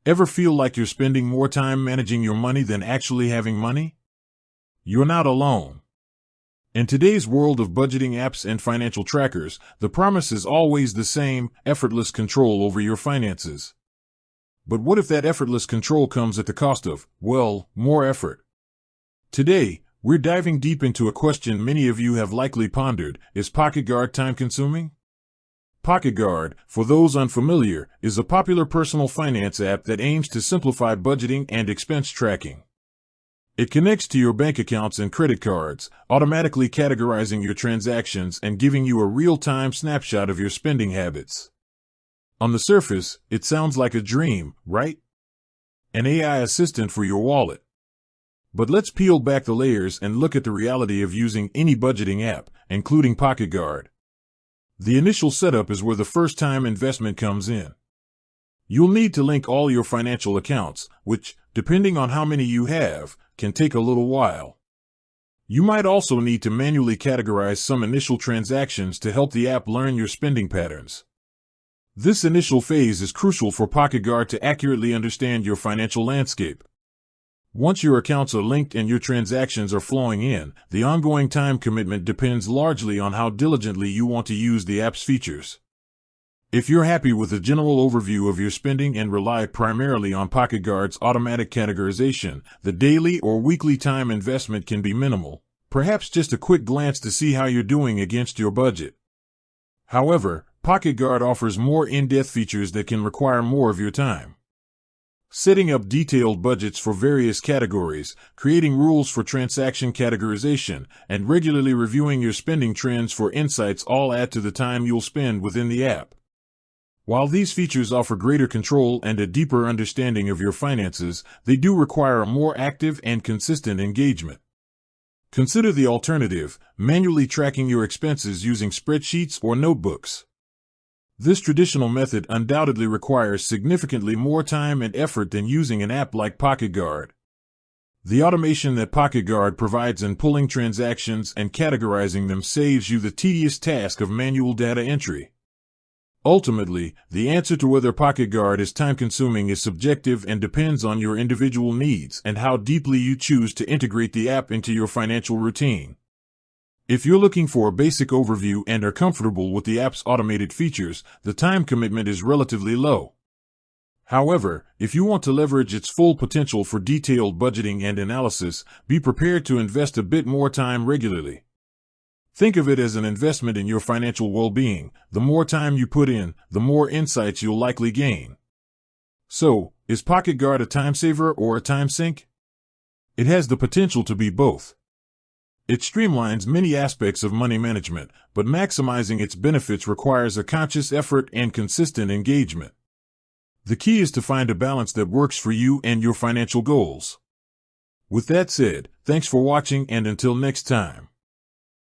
Ever feel like you're spending more time managing your money than actually having money? You're not alone. In today's world of budgeting apps and financial trackers, the promise is always the same: effortless control over your finances. But what if that effortless control comes at the cost of, well, more effort? Today, we're diving deep into a question many of you have likely pondered: is Pocketguard time-consuming? Pocketguard, for those unfamiliar, is a popular personal finance app that aims to simplify budgeting and expense tracking. It connects to your bank accounts and credit cards, automatically categorizing your transactions and giving you a real-time snapshot of your spending habits. On the surface, it sounds like a dream, right? An AI assistant for your wallet. But let's peel back the layers and look at the reality of using any budgeting app, including Pocketguard. The initial setup is where the first-time investment comes in. You'll need to link all your financial accounts, which, depending on how many you have, can take a little while. You might also need to manually categorize some initial transactions to help the app learn your spending patterns. This initial phase is crucial for Pocketguard to accurately understand your financial landscape. Once your accounts are linked and your transactions are flowing in, the ongoing time commitment depends largely on how diligently you want to use the app's features. If you're happy with a general overview of your spending and rely primarily on Pocketguard's automatic categorization, the daily or weekly time investment can be minimal, perhaps just a quick glance to see how you're doing against your budget. However, Pocketguard offers more in-depth features that can require more of your time. Setting up detailed budgets for various categories, creating rules for transaction categorization, and regularly reviewing your spending trends for insights all add to the time you'll spend within the app. While these features offer greater control and a deeper understanding of your finances, they do require a more active and consistent engagement. Consider the alternative: manually tracking your expenses using spreadsheets or notebooks. This traditional method undoubtedly requires significantly more time and effort than using an app like Pocketguard. The automation that Pocketguard provides in pulling transactions and categorizing them saves you the tedious task of manual data entry. Ultimately, the answer to whether Pocketguard is time-consuming is subjective and depends on your individual needs and how deeply you choose to integrate the app into your financial routine. If you're looking for a basic overview and are comfortable with the app's automated features, the time commitment is relatively low. However, if you want to leverage its full potential for detailed budgeting and analysis, be prepared to invest a bit more time regularly. Think of it as an investment in your financial well-being. The more time you put in, the more insights you'll likely gain. So, is Pocketguard a time saver or a time sink? It has the potential to be both. It streamlines many aspects of money management, but maximizing its benefits requires a conscious effort and consistent engagement. The key is to find a balance that works for you and your financial goals. With that said, thanks for watching, and until next time.